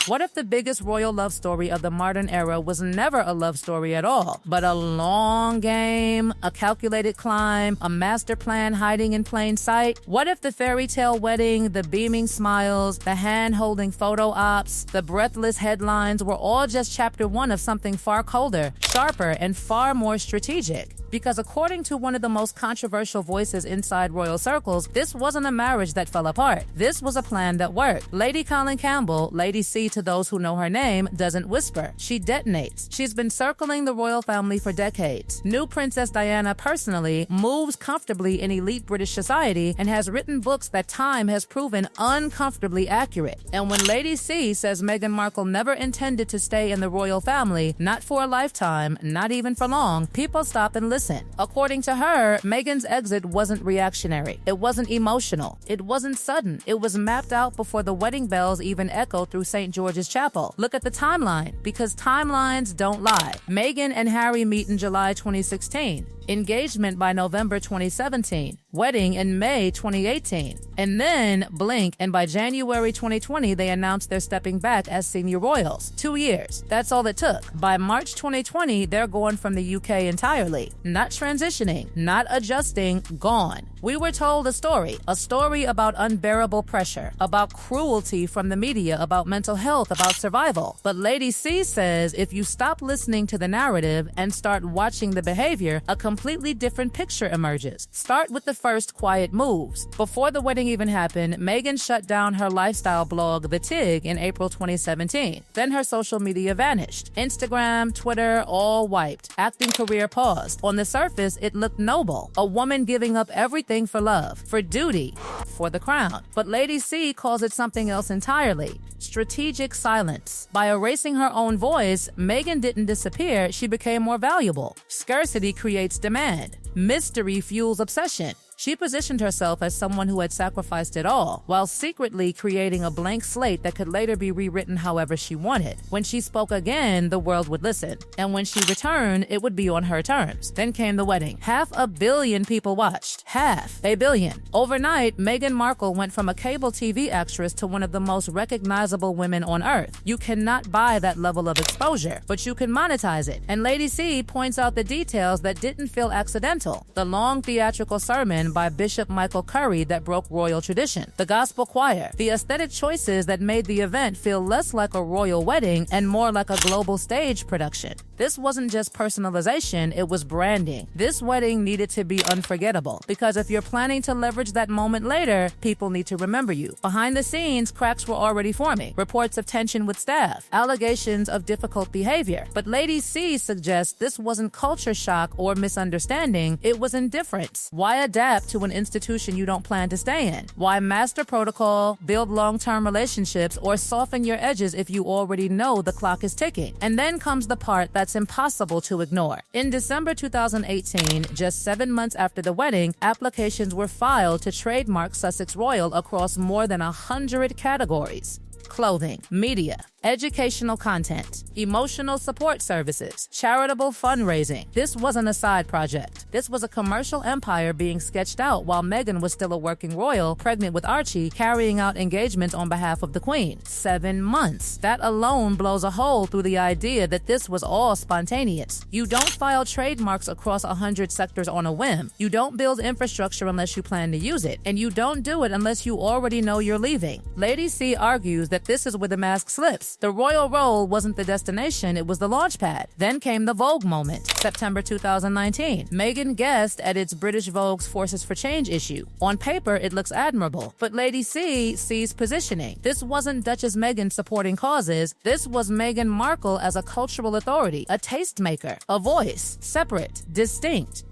What if the biggest royal love story of the modern era was never a love story at all, but a long game, a calculated climb, a master plan hiding in plain sight? What if the fairy tale wedding, the beaming smiles, the hand-holding photo ops, the breathless headlines were all just chapter one of something far colder, sharper, and far more strategic? Because according to one of the most controversial voices inside royal circles, this wasn't a marriage that fell apart. This was a plan that worked. Lady Colin Campbell, Lady C to those who know her name, doesn't whisper. She detonates. She's been circling the royal family for decades. New Princess Diana personally moves comfortably in elite British society and has written books that time has proven uncomfortably accurate. And when Lady C says Meghan Markle never intended to stay in the royal family, not for a lifetime, not even for long, people stop and listen. According to her, Meghan's exit wasn't reactionary. It wasn't emotional. It wasn't sudden. It was mapped out before the wedding bells even echoed through St. George's Chapel. Look at the timeline, because timelines don't lie. Meghan and Harry meet in July 2016. Engagement by November 2017, wedding in May 2018, and then blink, and by January 2020, they announced they're stepping back as senior royals. 2 years. That's all it took. By March 2020, they're gone from the UK entirely. Not transitioning, not adjusting, gone. We were told a story about unbearable pressure, about cruelty from the media, about mental health, about survival. But Lady C says if you stop listening to the narrative and start watching the behavior, a completely different picture emerges. Start with the first quiet moves. Before the wedding even happened, Meghan shut down her lifestyle blog, The Tig, in April 2017. Then her social media vanished. Instagram, Twitter, all wiped. Acting career paused. On the surface, it looked noble. A woman giving up everything for love, for duty, for the crown. But Lady C calls it something else entirely. Strategic silence. By erasing her own voice, Meghan didn't disappear, she became more valuable. Scarcity creates demand. Mystery fuels obsession. She positioned herself as someone who had sacrificed it all, while secretly creating a blank slate that could later be rewritten however she wanted. When she spoke again, the world would listen. And when she returned, it would be on her terms. Then came the wedding. 500 million people watched. 500 million. Overnight, Meghan Markle went from a cable TV actress to one of the most recognizable women on earth. You cannot buy that level of exposure, but you can monetize it. And Lady C points out the details that didn't feel accidental. The long theatrical sermon by Bishop Michael Curry that broke royal tradition, the gospel choir, the aesthetic choices that made the event feel less like a royal wedding and more like a global stage production. This wasn't just personalization, it was branding. This wedding needed to be unforgettable, because if you're planning to leverage that moment later, people need to remember you. Behind the scenes, cracks were already forming. Reports of tension with staff, allegations of difficult behavior. But Lady C suggests this wasn't culture shock or misunderstanding, it was indifference. Why adapt to an institution you don't plan to stay in? Why master protocol, build long-term relationships, or soften your edges if you already know the clock is ticking? And then comes the part that's impossible to ignore. In December 2018, just 7 months after the wedding, applications were filed to trademark Sussex Royal across more than 100 categories. Clothing, media, educational content, emotional support services, charitable fundraising. This wasn't a side project. This was a commercial empire being sketched out while Meghan was still a working royal, pregnant with Archie, carrying out engagements on behalf of the Queen. 7 months. That alone blows a hole through the idea that this was all spontaneous. You don't file trademarks across 100 sectors on a whim. You don't build infrastructure unless you plan to use it. And you don't do it unless you already know you're leaving. Lady C argues that this is where the mask slips. The royal role wasn't the destination, it was the launch pad. Then came the Vogue moment, September 2019. Meghan guest edits British Vogue's Forces for Change issue. On paper, it looks admirable, but Lady C sees positioning. This wasn't Duchess Meghan supporting causes. This was Meghan Markle as a cultural authority, a tastemaker, a voice, separate, distinct.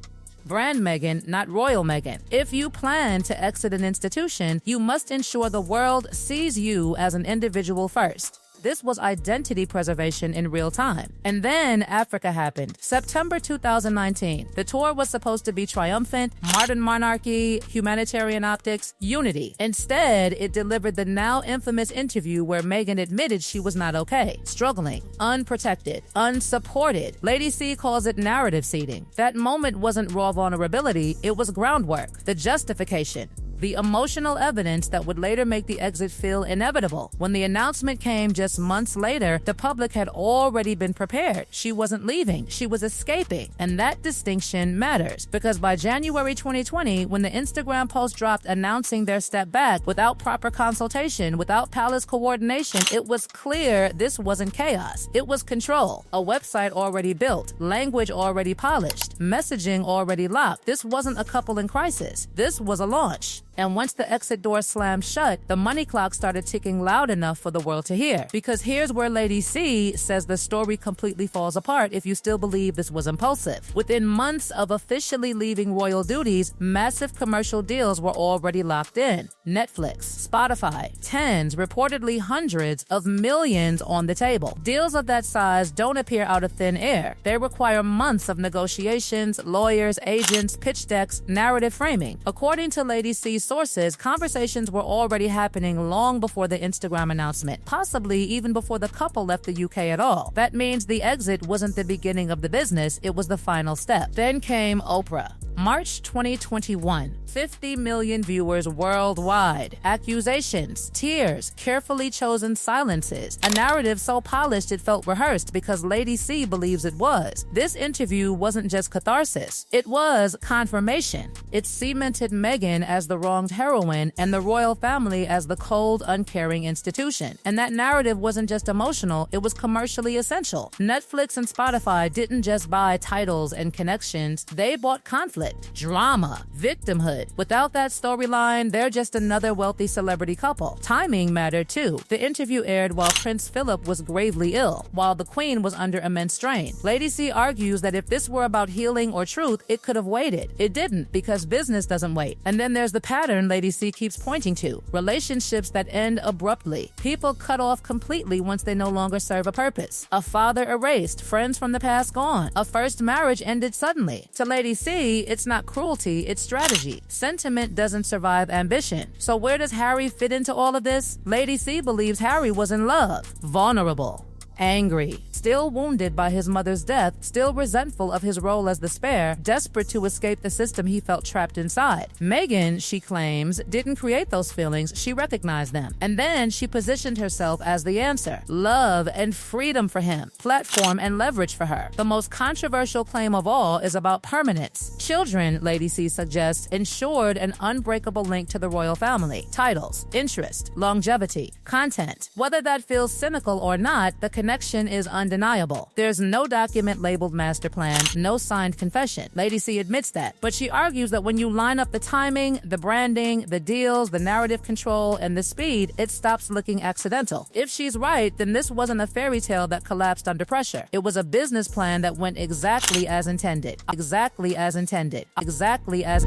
Brand Meghan, not royal Meghan. If you plan to exit an institution, you must ensure the world sees you as an individual first. This was identity preservation in real time. And then Africa happened. September 2019. The tour was supposed to be triumphant, modern monarchy, humanitarian optics, unity. Instead, it delivered the now infamous interview where Meghan admitted she was not okay, struggling, unprotected, unsupported. Lady C calls it narrative seeding. That moment wasn't raw vulnerability, it was groundwork, the justification. the emotional evidence that would later make the exit feel inevitable. When the announcement came just months later, the public had already been prepared. She wasn't leaving, she was escaping. And that distinction matters, because by January 2020, when the Instagram post dropped announcing their step back without proper consultation, without palace coordination, it was clear this wasn't chaos. It was control. A website already built, language already polished, messaging already locked. This wasn't a couple in crisis. This was a launch. And once the exit door slammed shut, the money clock started ticking loud enough for the world to hear. Because here's where Lady C says the story completely falls apart if you still believe this was impulsive. Within months of officially leaving royal duties, massive commercial deals were already locked in. Netflix, Spotify, tens, reportedly hundreds of millions on the table. Deals of that size don't appear out of thin air. They require months of negotiations, lawyers, agents, pitch decks, narrative framing. According to Lady C's sources, conversations were already happening long before the Instagram announcement, possibly even before the couple left the UK at all. That means the exit wasn't the beginning of the business, it was the final step. Then came Oprah. March 2021, 50 million viewers worldwide. Accusations, tears, carefully chosen silences. A narrative so polished it felt rehearsed because Lady C believes it was. This interview wasn't just catharsis, it was confirmation. It cemented Meghan as the wronged heroine and the royal family as the cold, uncaring institution. And that narrative wasn't just emotional, it was commercially essential. Netflix and Spotify didn't just buy titles and connections, they bought conflict, drama, victimhood. Without that storyline, they're just another wealthy celebrity couple. Timing mattered too. The interview aired while Prince Philip was gravely ill, while the Queen was under immense strain. Lady C argues that if this were about healing or truth, it could have waited. It didn't, because business doesn't wait. And then there's the pattern Lady C keeps pointing to: relationships that end abruptly. People cut off completely once they no longer serve a purpose. A father erased, friends from the past gone. A first marriage ended suddenly. To Lady C, it's not cruelty, it's strategy. Sentiment doesn't survive ambition. So where does Harry fit into all of this? Lady C believes Harry was in love, vulnerable, angry, still wounded by his mother's death, still resentful of his role as the spare, desperate to escape the system he felt trapped inside. Meghan, she claims, didn't create those feelings, she recognized them. And then she positioned herself as the answer. Love and freedom for him, platform and leverage for her. The most controversial claim of all is about permanence. Children, Lady C suggests, ensured an unbreakable link to the royal family. Titles, interest, longevity, content. Whether that feels cynical or not, the connection is undeniable. There's no document labeled master plan, no signed confession. Lady C admits that, but she argues that when you line up the timing, the branding, the deals, the narrative control, and the speed, it stops looking accidental. If she's right, then this wasn't a fairy tale that collapsed under pressure. It was a business plan that went exactly as intended. Exactly as intended. Exactly as...